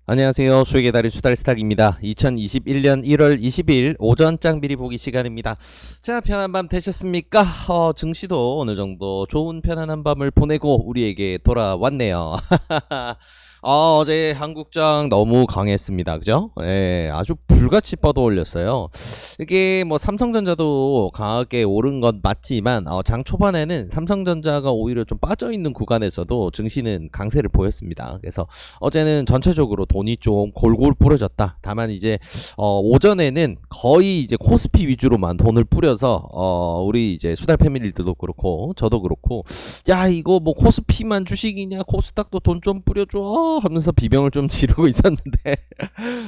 안녕하세요. 수익의 달인 수달스탁입니다. 2021년 1월 20일 오전장 미리 보기 시간입니다. 자, 편한 밤 되셨습니까? 증시도 어느 정도 좋은 편안한 밤을 보내고 우리에게 돌아왔네요. 어제 한국장 너무 강했습니다. 그죠? 예, 아주 불같이 뻗어 올렸어요. 이게 뭐 삼성전자도 강하게 오른 건 맞지만 장 초반에는 삼성전자가 오히려 좀 빠져있는 구간에서도 증시는 강세를 보였습니다. 그래서 어제는 전체적으로 돈이 좀 골골 뿌려졌다. 다만 이제 오전에는 거의 이제 코스피 위주로만 돈을 뿌려서 우리 이제 수달 패밀리들도 그렇고 저도 그렇고 야 이거 뭐 코스피만 주식이냐 코스닥도 돈 좀 뿌려줘 하면서 비병을 좀 지르고 있었는데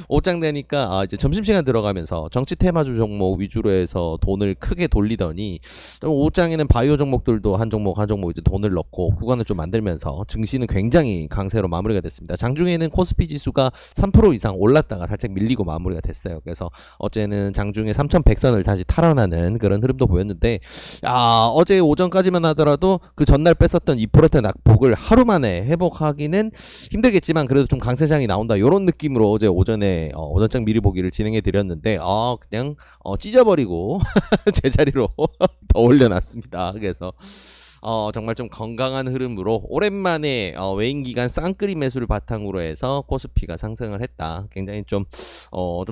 오장 되니까 이제 점심시간 들어가면서 정치 테마주 종목 위주로 해서 돈을 크게 돌리더니 오장에는 바이오 종목들도 한 종목 이제 돈을 넣고 구간을 좀 만들면서 증시는 굉장히 강세로 마무리가 됐습니다. 장중에는 코스피 지수가 3% 이상 올랐다가 살짝 밀리고 마무리가 됐어요. 그래서 어제는 장중에 3100선을 다시 탈환하는 그런 흐름도 보였는데 어제 오전까지만 하더라도 그 전날 뺐었던 2%의 낙폭을 하루 만에 회복하기는 힘들겠지만 그래도 좀 강세장이 나온다 이런 느낌으로 어제 오전에 오전장 미리 보기를 진행해 드렸는데 그냥 찢어버리고 제자리로 더 올려놨습니다. 그래서 정말 좀 건강한 흐름으로 오랜만에 외인기관 쌍끌이 매수를 바탕으로 해서 코스피가 상승을 했다. 굉장히 좀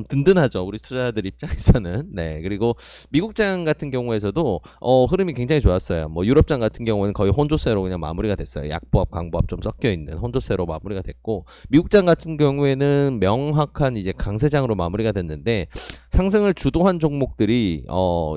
든든하죠. 우리 투자자들 입장에서는. 네. 그리고 미국장 같은 경우에서도 흐름이 굉장히 좋았어요. 뭐 유럽장 같은 경우는 거의 혼조세로 그냥 마무리가 됐어요. 약보합, 강보합 좀 섞여 있는 혼조세로 마무리가 됐고 미국장 같은 경우에는 명확한 이제 강세장으로 마무리가 됐는데 상승을 주도한 종목들이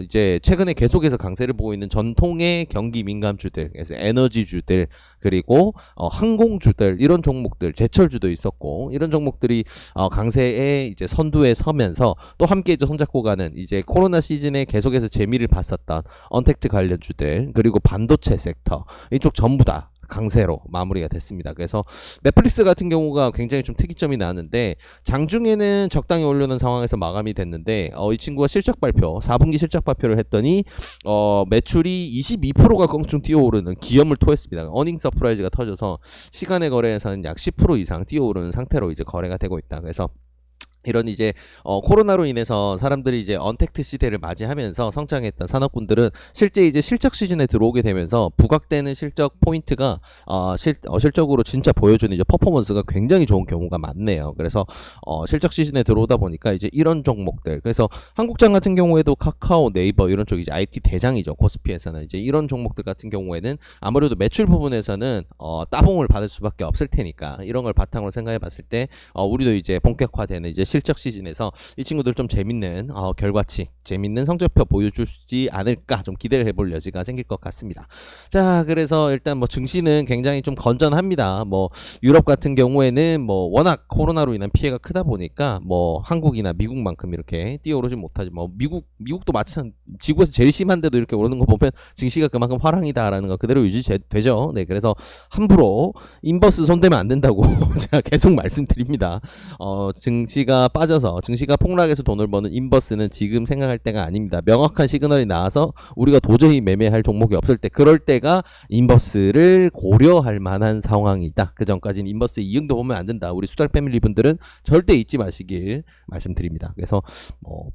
이제 최근에 계속해서 강세를 보고 있는 전통의 경기 민감 주들, 그래서 에너지주들, 그리고 항공주들 이런 종목들, 제철주도 있었고 이런 종목들이 강세에 이제 선두에 서면서 또 함께 이제 손잡고 가는 이제 코로나 시즌에 계속해서 재미를 봤었던 언택트 관련주들 그리고 반도체 섹터 이쪽 전부 다 강세로 마무리가 됐습니다. 그래서 넷플릭스 같은 경우가 굉장히 좀 특이점이 나는데 장중에는 적당히 올려놓은 상황에서 마감이 됐는데 이 친구가 실적 발표 4분기 실적 발표를 했더니 매출이 22%가 껑충 뛰어오르는 기염을 토했습니다. 어닝 서프라이즈가 터져서 시간의 거래에서는 약 10% 이상 뛰어오르는 상태로 이제 거래가 되고 있다. 그래서 이런 이제 코로나로 인해서 사람들이 이제 언택트 시대를 맞이하면서 성장했던 산업군들은 실제 이제 실적 시즌에 들어오게 되면서 부각되는 실적 포인트가 실적으로 진짜 보여주는 이제 퍼포먼스가 굉장히 좋은 경우가 많네요. 그래서 실적 시즌에 들어오다 보니까 이제 이런 종목들 그래서 한국장 같은 경우에도 카카오, 네이버 이런 쪽이 이제 IT 대장이죠. 코스피에서는 이제 이런 종목들 같은 경우에는 아무래도 매출 부분에서는 따봉을 받을 수밖에 없을 테니까 이런 걸 바탕으로 생각해봤을 때 우리도 이제 본격화되는 이제 실적 시즌에서 이 친구들 좀 재밌는 결과치, 재밌는 성적표 보여주지 않을까 좀 기대를 해볼 여지가 생길 것 같습니다. 자, 그래서 일단 뭐 증시는 굉장히 좀 건전합니다. 뭐 유럽 같은 경우에는 뭐 워낙 코로나로 인한 피해가 크다 보니까 뭐 한국이나 미국만큼 이렇게 뛰어오르지 못하지 뭐 미국도 마찬가지 지구에서 제일 심한데도 이렇게 오르는 거 보면 증시가 그만큼 화랑이다라는 거 그대로 유지되죠. 네, 그래서 함부로 인버스 손대면 안 된다고 제가 계속 말씀드립니다. 증시가 빠져서 증시가 폭락해서 돈을 버는 인버스는 지금 생각할 때가 아닙니다. 명확한 시그널이 나와서 우리가 도저히 매매할 종목이 없을 때 그럴 때가 인버스를 고려할 만한 상황이다. 그 전까지는 인버스 이응도 보면 안 된다. 우리 수달 패밀리 분들은 절대 잊지 마시길 말씀드립니다. 그래서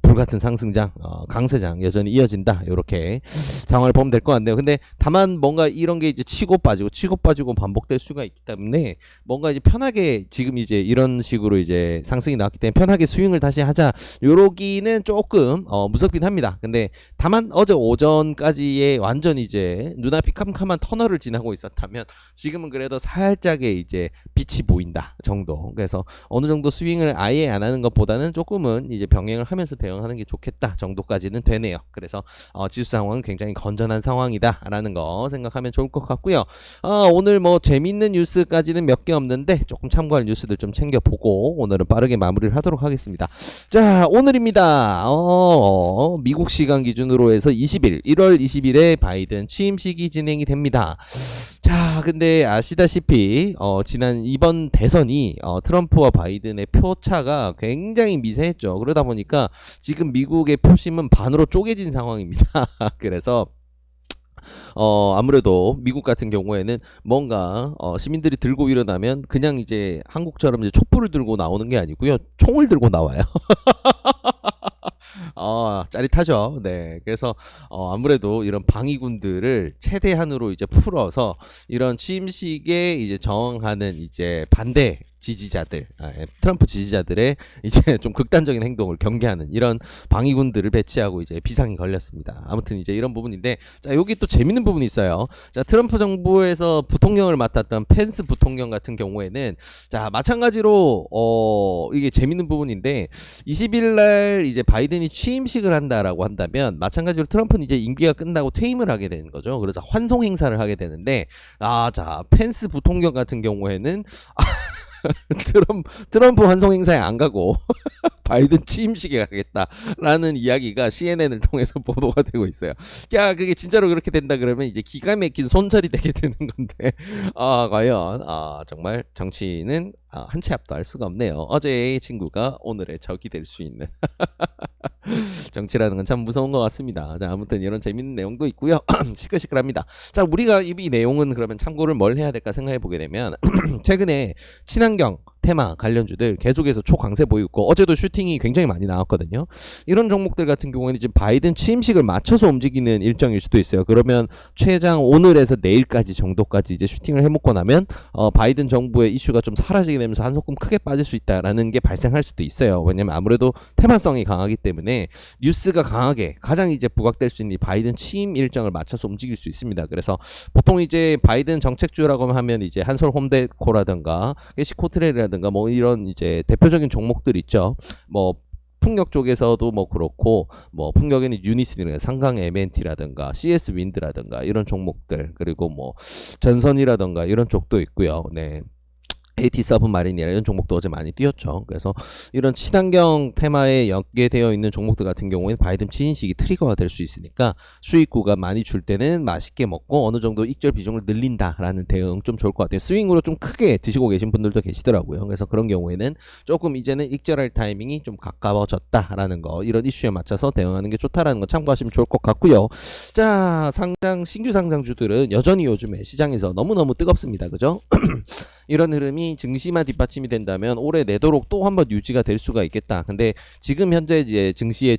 불같은 상승장, 강세장 여전히 이어진다. 이렇게 상황을 보면 될 것 같네요. 근데 다만 뭔가 이런 게 이제 치고 빠지고 반복될 수가 있기 때문에 뭔가 이제 편하게 지금 이제 이런 식으로 이제 상승이 나왔기 때문에 편하게 스윙을 다시 하자 요러기는 조금 무섭긴 합니다. 근데 다만 어제 오전까지의 완전 이제 눈앞이 캄캄한 터널을 지나고 있었다면 지금은 그래도 살짝의 이제 빛이 보인다 정도. 그래서 어느 정도 스윙을 아예 안 하는 것보다는 조금은 이제 병행을 하면서 대응하는 게 좋겠다 정도까지는 되네요. 그래서 지수 상황은 굉장히 건전한 상황이다 라는 거 생각하면 좋을 것 같고요. 오늘 뭐 재밌는 뉴스까지는 몇 개 없는데 조금 참고할 뉴스들 좀 챙겨보고 오늘은 빠르게 마무리를 하도록 하겠습니다. 자, 오늘입니다. 미국 시간 기준으로 해서 20일, 1월 20일에 바이든 취임식이 진행이 됩니다. 자, 근데 아시다시피 지난 이번 대선이 트럼프와 바이든의 표차가 굉장히 미세했죠. 그러다 보니까 지금 미국의 표심은 반으로 쪼개진 상황입니다. 그래서 아무래도 미국 같은 경우에는 뭔가 시민들이 들고 일어나면 그냥 이제 한국처럼 이제 촛불을 들고 나오는 게 아니고요. 총을 들고 나와요. 짜릿하죠. 네. 그래서 아무래도 이런 방위군들을 최대한으로 이제 풀어서 이런 취임식에 이제 저항하는 이제 반대 지지자들, 트럼프 지지자들의 이제 좀 극단적인 행동을 경계하는 이런 방위군들을 배치하고 이제 비상이 걸렸습니다. 아무튼 이제 이런 부분인데, 자, 여기 또 재밌는 부분이 있어요. 자, 트럼프 정부에서 부통령을 맡았던 펜스 부통령 같은 경우에는, 자, 마찬가지로 이게 재밌는 부분인데, 20일 날 이제 바이든이 취임식을 한다라고 한다면 마찬가지로 트럼프는 이제 임기가 끝나고 퇴임을 하게 되는 거죠. 그래서 환송 행사를 하게 되는데, 자, 펜스 부통령 같은 경우에는 트럼프 환송 행사에 안 가고 바이든 취임식에 가겠다라는 이야기가 CNN을 통해서 보도가 되고 있어요. 야, 그게 진짜로 그렇게 된다 그러면 이제 기가 막힌 손절이 되게 되는 건데, 과연 정말 정치는 한 치 앞도 알 수가 없네요. 어제의 친구가 오늘의 적이 될 수 있는 정치라는 건 참 무서운 것 같습니다. 자, 아무튼 이런 재밌는 내용도 있고요. 시끌시끌합니다. 자, 우리가 이 내용은 그러면 참고를 뭘 해야 될까 생각해 보게 되면 최근에 친환경 테마 관련주들 계속해서 초강세 보이고 어제도 슈팅이 굉장히 많이 나왔거든요. 이런 종목들 같은 경우에는 지금 바이든 취임식을 맞춰서 움직이는 일정일 수도 있어요. 그러면 최장 오늘에서 내일까지 정도까지 이제 슈팅을 해먹고 나면 바이든 정부의 이슈가 좀 사라지게 되면서 한소끔 크게 빠질 수 있다라는 게 발생할 수도 있어요. 왜냐면 아무래도 테마성이 강하기 때문에 뉴스가 강하게 가장 이제 부각될 수 있는 이 바이든 취임 일정을 맞춰서 움직일 수 있습니다. 그래서 보통 이제 바이든 정책주라고 하면 이제 한솔홈데코라든가 캐시코트레일이라든가 뭐 이런 이제 대표적인 종목들 있죠. 뭐 풍력 쪽에서도 뭐 그렇고, 뭐 풍력에는 유니스라든가 상강 M&T라든가 CS 윈드라든가 이런 종목들, 그리고 뭐 전선이라든가 이런 쪽도 있고요. 네. AT 서브마린이나 이런 종목도 어제 많이 뛰었죠. 그래서 이런 친환경 테마에 연계되어 있는 종목들 같은 경우에는 바이든 취임식이 트리거가 될 수 있으니까 수익구가 많이 줄 때는 맛있게 먹고 어느 정도 익절 비중을 늘린다라는 대응 좀 좋을 것 같아요. 스윙으로 좀 크게 드시고 계신 분들도 계시더라고요. 그래서 그런 경우에는 조금 이제는 익절할 타이밍이 좀 가까워졌다라는 거, 이런 이슈에 맞춰서 대응하는 게 좋다라는 거 참고하시면 좋을 것 같고요. 자, 신규 상장주들은 여전히 요즘에 시장에서 너무너무 뜨겁습니다. 그죠? 이런 흐름이 증시만 뒷받침이 된다면 올해 내도록 또 한번 유지가 될 수가 있겠다. 근데 지금 현재 이제 증시의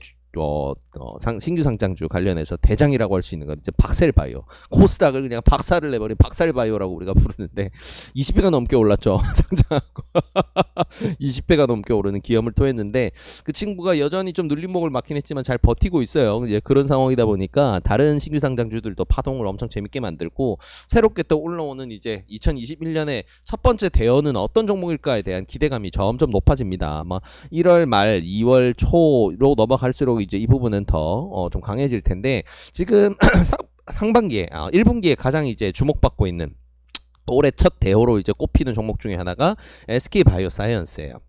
신규 상장주 관련해서 대장이라고 할 수 있는 건 이제 박셀바이오, 코스닥을 그냥 박살을 내버린 박살바이오라고 우리가 부르는데 20배가 넘게 올랐죠. 상장하고 20배가 넘게 오르는 기염을 토했는데 그 친구가 여전히 좀 눌림목을 맞긴 했지만 잘 버티고 있어요. 이제 그런 상황이다 보니까 다른 신규 상장주들도 파동을 엄청 재밌게 만들고 새롭게 또 올라오는 이제 2021년에 첫 번째 대여는 어떤 종목일까에 대한 기대감이 점점 높아집니다. 아마 1월 말 2월 초로 넘어갈수록 이제 이 부분은 더 좀 강해질 텐데 지금 상반기에 1분기에 가장 이제 주목받고 있는 올해 첫 대호로 이제 꼽히는 종목 중에 하나가 SK 바이오사이언스예요.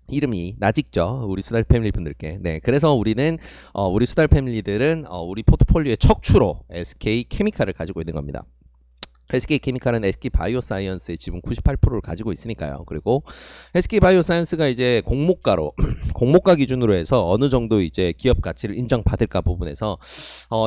이름이 낯익죠, 우리 수달 패밀리 분들께. 네, 그래서 우리는 우리 수달 패밀리들은 우리 포트폴리오의 척추로 SK 케미칼을 가지고 있는 겁니다. SK 케미칼은 SK 바이오사이언스의 지분 98%를 가지고 있으니까요. 그리고 SK 바이오사이언스가 이제 공모가 기준으로 해서 어느 정도 이제 기업 가치를 인정받을까 부분에서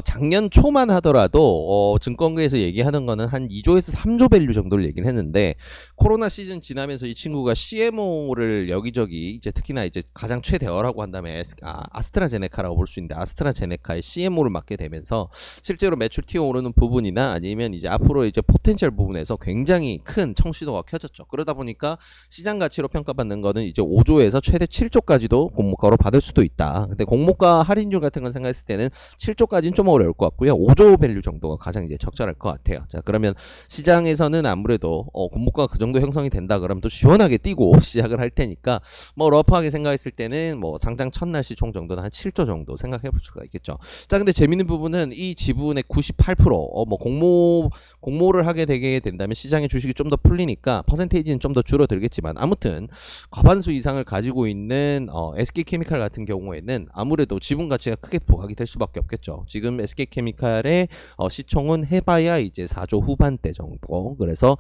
작년 초만 하더라도 증권계에서 얘기하는 거는 한 2조에서 3조 밸류 정도를 얘기를 했는데 코로나 시즌 지나면서 이 친구가 CMO를 여기저기 이제 특히나 이제 가장 최대어라고 한다면 아스트라제네카라고 볼 수 있는데 아스트라제네카의 CMO를 맡게 되면서 실제로 매출 튀어오르는 부분이나 아니면 이제 앞으로 이제 포텐셜 부분에서 굉장히 큰 청시도가 켜졌죠. 그러다 보니까 시장 가치로 평가받는 거는 이제 5조에서 최대 7조까지도 공모가로 받을 수도 있다. 근데 공모가 할인율 같은 건 생각했을 때는 7조까지는 좀 어려울 것 같고요. 5조 밸류 정도가 가장 이제 적절할 것 같아요. 자, 그러면 시장에서는 아무래도 공모가가 그 정도 형성이 된다 그러면 또 시원하게 뛰고 시작을 할 테니까 뭐 러프하게 생각했을 때는 뭐 상장 첫날 시총 정도는 한 7조 정도 생각해 볼 수가 있겠죠. 자, 근데 재밌는 부분은 이 지분의 98%뭐 공모를 IPO를 하게 되게 된다면 시장의 주식이 좀 더 풀리니까 퍼센테이지는 좀 더 줄어들겠지만 아무튼 과반수 이상을 가지고 있는 SK케미칼 같은 경우에는 아무래도 지분 가치가 크게 부각이 될 수밖에 없겠죠. 지금 SK케미칼의 시총은 해봐야 이제 4조 후반대 정도. 그래서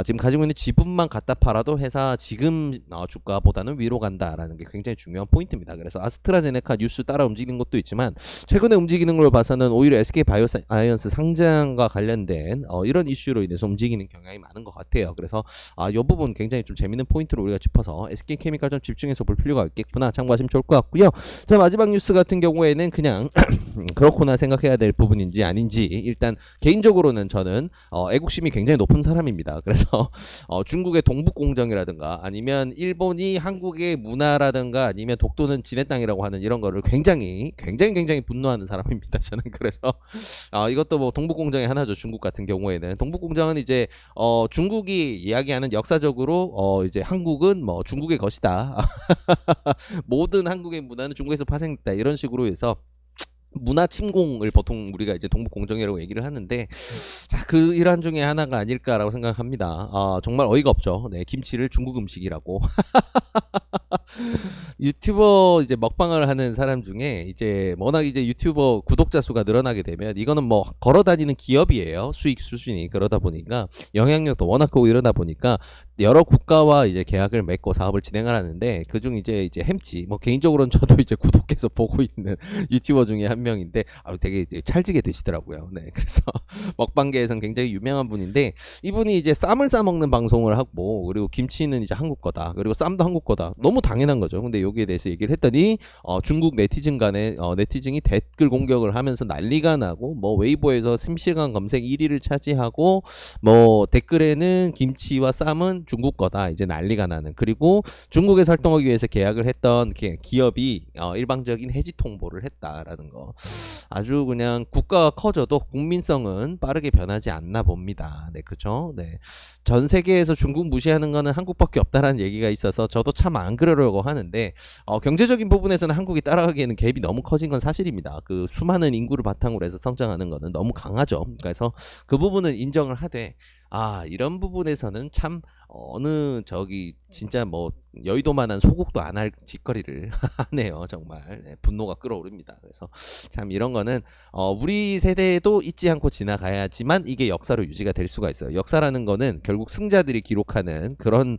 지금 가지고 있는 지분만 갖다 팔아도 회사 지금 주가보다는 위로 간다라는 게 굉장히 중요한 포인트입니다. 그래서 아스트라제네카 뉴스 따라 움직이는 것도 있지만 최근에 움직이는 걸 봐서는 오히려 SK바이오사이언스 상장과 관련된 이런 이슈로 인해서 움직이는 경향이 많은 것 같아요. 그래서 이 부분 굉장히 좀 재밌는 포인트로 우리가 짚어서 SK케미칼 좀 집중해서 볼 필요가 있겠구나 참고하시면 좋을 것 같고요. 자, 마지막 뉴스 같은 경우에는 그냥 그렇구나 생각해야 될 부분인지 아닌지 일단 개인적으로는 저는 애국심이 굉장히 높은 사람입니다. 그래서 중국의 동북공정이라든가 아니면 일본이 한국의 문화라든가 아니면 독도는 지네 땅이라고 하는 이런 거를 굉장히 분노하는 사람입니다. 저는 그래서 이것도 뭐 동북공정의 하나죠. 중국 같은 경우에는 동북공정은 이제 중국이 이야기하는 역사적으로 이제 한국은 뭐 중국의 것이다. 모든 한국의 문화는 중국에서 파생됐다. 이런 식으로 해서 문화 침공을 보통 우리가 이제 동북공정이라고 얘기를 하는데 자, 그 일환 중에 하나가 아닐까라고 생각합니다. 정말 어이가 없죠. 네, 김치를 중국 음식이라고. 유튜버 이제 먹방을 하는 사람 중에 이제 워낙 이제 유튜버 구독자 수가 늘어나게 되면 이거는 뭐 걸어 다니는 기업이에요. 수익 수준이 그러다 보니까 영향력도 워낙 크고 이러다 보니까 여러 국가와 이제 계약을 맺고 사업을 진행을 하는데 그중 이제 햄찌 뭐 개인적으로는 저도 이제 구독해서 보고 있는 유튜버 중에 한 명인데 되게 찰지게 드시더라고요. 네, 그래서 먹방계에서는 굉장히 유명한 분인데 이분이 이제 쌈을 싸 먹는 방송을 하고 그리고 김치는 이제 한국 거다 그리고 쌈도 한국 거다 너무 당연한 거죠. 근데 여기에 대해서 얘기를 했더니 중국 네티즌 간에 네티즌이 댓글 공격을 하면서 난리가 나고 뭐 웨이보에서 실시간 검색 1위를 차지하고 뭐 댓글에는 김치와 쌈은 중국 거다 이제 난리가 나는 그리고 중국에서 활동하기 위해서 계약을 했던 기업이 일방적인 해지 통보를 했다라는 거 아주 그냥 국가가 커져도 국민성은 빠르게 변하지 않나 봅니다. 네, 그죠? 네. 전 세계에서 중국 무시하는 거는 한국밖에 없다라는 얘기가 있어서 저도 참 안 그러려고 하는데 경제적인 부분에서는 한국이 따라가기에는 갭이 너무 커진 건 사실입니다. 그 수많은 인구를 바탕으로 해서 성장하는 거는 너무 강하죠. 그래서 그 부분은 인정을 하되 이런 부분에서는 참 어느 진짜 뭐 여의도만한 소국도 안 할 짓거리를 하네요. 정말 분노가 끓어오릅니다. 그래서 참 이런 거는 우리 세대에도 잊지 않고 지나가야지만 이게 역사로 유지가 될 수가 있어요. 역사라는 거는 결국 승자들이 기록하는 그런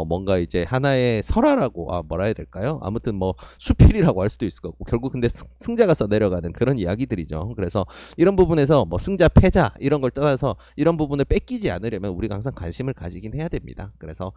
뭔가 이제 하나의 설화라고 뭐라 해야 될까요? 아무튼 뭐 수필이라고 할 수도 있을 거고 결국 근데 승자가 써내려가는 그런 이야기들이죠. 그래서 이런 부분에서 뭐 승자 패자 이런 걸 떠나서 이런 부분을 뺏기지 않으려면 우리가 항상 관심을 가지긴 해야 됩니다. 그래서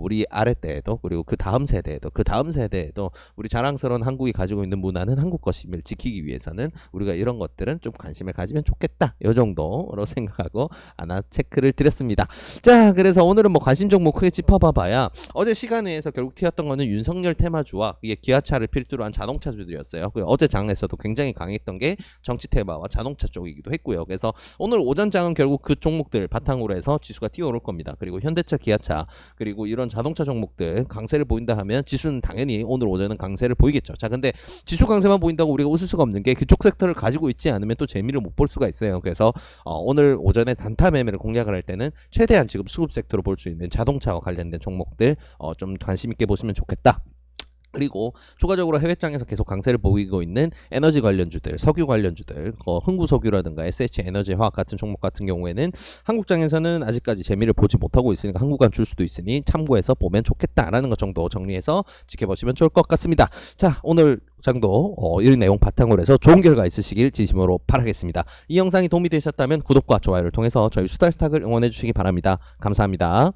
우리 아랫대에도 그리고 그 다음 세대에도 우리 자랑스러운 한국이 가지고 있는 문화는 한국 것임을 지키기 위해서는 우리가 이런 것들은 좀 관심을 가지면 좋겠다. 이 정도로 생각하고 하나 체크를 드렸습니다. 자, 그래서 오늘은 뭐 관심 종목 크게 짚어봐봐야 어제 시간회에서 결국 튀었던 거는 윤석열 테마주와 이게 기아차를 필두로 한 자동차주들이었어요. 어제 장에서도 굉장히 강했던 게 정치 테마와 자동차 쪽이기도 했고요. 그래서 오늘 오전 장은 결국 그 종목들 바탕으로 해서 지수가 뛰어오를 겁니다. 그리고 현대차, 기아차 그리고 이런 자동차 종목들 강세를 보인다 하면 지수는 당연히 오늘 오전은 강세를 보이겠죠. 자, 근데 지수 강세만 보인다고 우리가 웃을 수가 없는 게 그쪽 섹터를 가지고 있지 않으면 또 재미를 못 볼 수가 있어요. 그래서 오늘 오전에 단타 매매를 공략을 할 때는 최대한 지금 수급 섹터로 볼 수 있는 자동차와 관련된 종목들 좀 관심 있게 보시면 좋겠다. 그리고 추가적으로 해외장에서 계속 강세를 보이고 있는 에너지 관련주들, 석유 관련주들, 흥구석유라든가 SH에너지화학 같은 종목 같은 경우에는 한국장에서는 아직까지 재미를 보지 못하고 있으니까 한국안 줄 수도 있으니 참고해서 보면 좋겠다라는 것 정도 정리해서 지켜보시면 좋을 것 같습니다. 자, 오늘 장도 이런 내용 바탕으로 해서 좋은 결과 있으시길 진심으로 바라겠습니다. 이 영상이 도움이 되셨다면 구독과 좋아요를 통해서 저희 수달스탁을 응원해 주시기 바랍니다. 감사합니다.